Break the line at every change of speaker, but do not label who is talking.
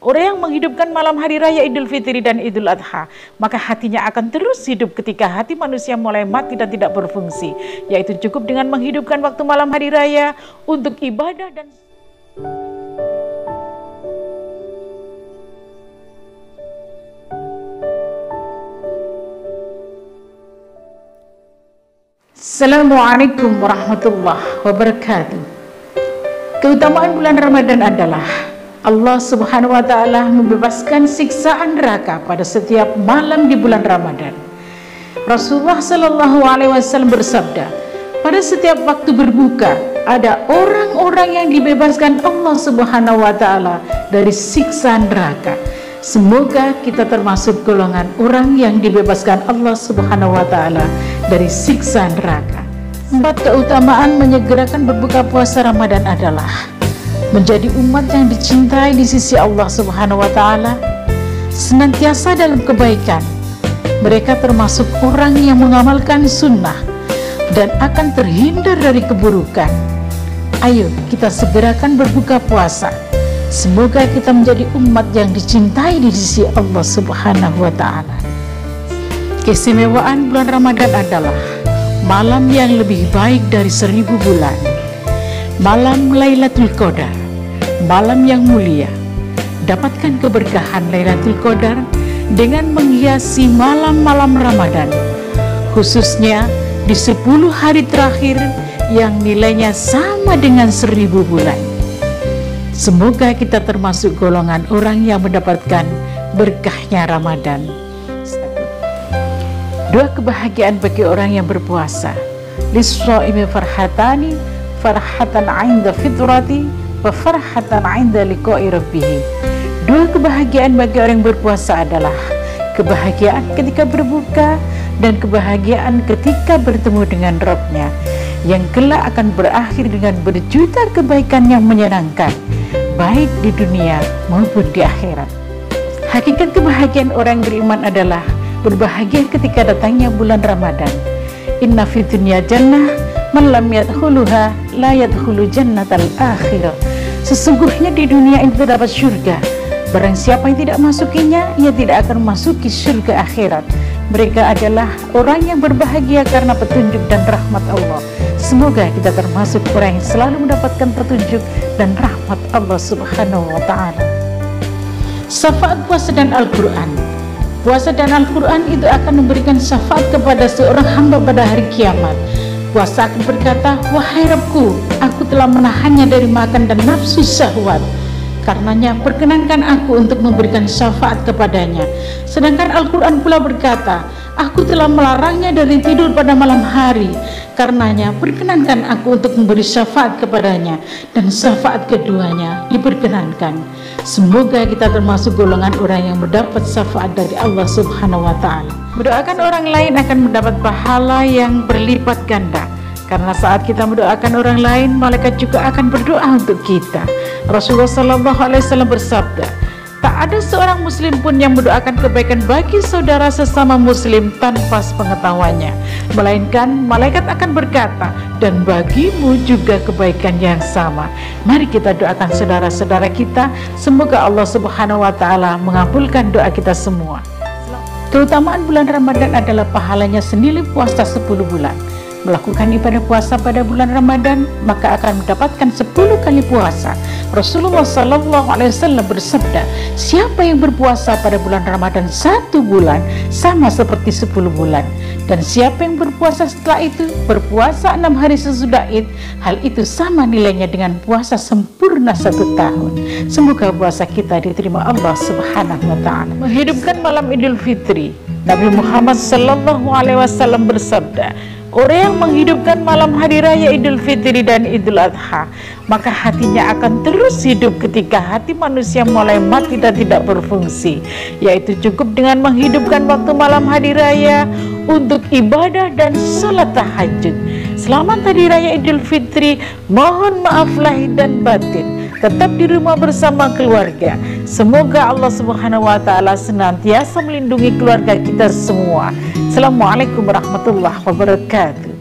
Orang yang menghidupkan malam hari raya Idul Fitri dan Idul Adha, maka hatinya akan terus hidup ketika hati manusia mulai mati dan tidak berfungsi, yaitu cukup dengan menghidupkan waktu malam hari raya untuk ibadah dan Assalamualaikum warahmatullahi wabarakatuh. Keutamaan bulan Ramadan adalah Allah Subhanahu wa Ta'ala membebaskan siksaan neraka pada setiap malam di bulan Ramadan. Rasulullah Sallallahu Alaihi Wasallam bersabda, pada setiap waktu berbuka ada orang-orang yang dibebaskan Allah Subhanahu wa Ta'ala dari siksa neraka. Semoga kita termasuk golongan orang yang dibebaskan Allah Subhanahu wa Ta'ala dari siksa neraka. 4 keutamaan menyegerakan berbuka puasa Ramadan adalah menjadi umat yang dicintai di sisi Allah Subhanahu wa Ta'ala, senantiasa dalam kebaikan. Mereka termasuk orang yang mengamalkan sunnah dan akan terhindar dari keburukan. Ayo kita segerakan berbuka puasa. Semoga kita menjadi umat yang dicintai di sisi Allah Subhanahu wa Ta'ala. Keistimewaan bulan Ramadan adalah malam yang lebih baik dari 1000 bulan. Malam Lailatul Qadar, malam yang mulia. Dapatkan keberkahan Lailatul Qadar dengan menghiasi malam-malam Ramadan, khususnya di 10 hari terakhir yang nilainya sama dengan 1000 bulan. Semoga kita termasuk golongan orang yang mendapatkan berkahnya Ramadan. 2 kebahagiaan bagi orang yang berpuasa. Lis-shaimi farhatani, farhatan 'inda fitrati wa farhatan 'inda liqa'i rabbih. 2 kebahagiaan bagi orang yang berpuasa adalah kebahagiaan ketika berbuka dan kebahagiaan ketika bertemu dengan Rabb-Nya, yang kelak akan berakhir dengan berjuta kebaikan yang menyenangkan, baik di dunia maupun di akhirat. Hakikat kebahagiaan orang beriman adalah berbahagia ketika datangnya bulan Ramadan. Inna fid dunya jannah man lam yadkhuluha la yadkhulu jannatal akhirah. Sesungguhnya di dunia itu terdapat surga. Barang siapa yang tidak masukinya, ia tidak akan masuki surga akhirat. Mereka adalah orang yang berbahagia karena petunjuk dan rahmat Allah. Semoga kita termasuk orang yang selalu mendapatkan petunjuk dan rahmat Allah Subhanahu wa Ta'ala. Syafaat puasa dan Al-Quran. Puasa dan Al-Quran itu akan memberikan syafaat kepada seorang hamba pada hari kiamat. Puasa akan berkata, wahai Rabbku, aku telah menahannya dari makan dan nafsu syahwat. Karenanya perkenankan aku untuk memberikan syafaat kepadanya. Sedangkan Al-Quran pula berkata, aku telah melarangnya dari tidur pada malam hari. Karenanya perkenankan aku untuk memberi syafaat kepadanya, dan syafaat keduanya diperkenankan. Semoga kita termasuk golongan orang yang mendapat syafaat dari Allah Subhanahu wa Ta'ala. Mendoakan orang lain akan mendapat pahala yang berlipat ganda, karena saat kita mendoakan orang lain, malaikat juga akan berdoa untuk kita. Rasulullah Sallallahu Alaihi Wasallam bersabda, tak ada seorang muslim pun yang mendoakan kebaikan bagi saudara sesama muslim tanpa sepengetahuannya, melainkan malaikat akan berkata, dan bagimu juga kebaikan yang sama. Mari kita doakan saudara-saudara kita, semoga Allah Subhanahu wa Ta'ala mengabulkan doa kita semua. Keutamaan bulan Ramadan adalah pahalanya senilai puasa 10 bulan. Melakukan ibadah puasa pada bulan Ramadan, maka akan mendapatkan 10 kali puasa. Rasulullah Sallallahu Alaihi Wasallam bersabda, siapa yang berpuasa pada bulan Ramadan 1 bulan sama seperti 10 bulan, dan siapa yang berpuasa setelah itu berpuasa 6 hari sesudah Id, hal itu sama nilainya dengan puasa sempurna 1 tahun. Semoga puasa kita diterima Allah Subhanahu wa Ta'ala. Menghidupkan malam Idul Fitri, Nabi Muhammad Sallallahu Alaihi Wasallam bersabda, orang yang menghidupkan malam hari raya Idul Fitri dan Idul Adha, maka hatinya akan terus hidup ketika hati manusia mulai mati dan tidak berfungsi, yaitu cukup dengan menghidupkan waktu malam hari raya untuk ibadah dan sholat tahajud. Selamat Hari Raya Idul Fitri, mohon maaf lahir dan batin. Tetap di rumah bersama keluarga. Semoga Allah Subhanahu wa Ta'ala senantiasa melindungi keluarga kita semua. Assalamualaikum warahmatullahi wabarakatuh.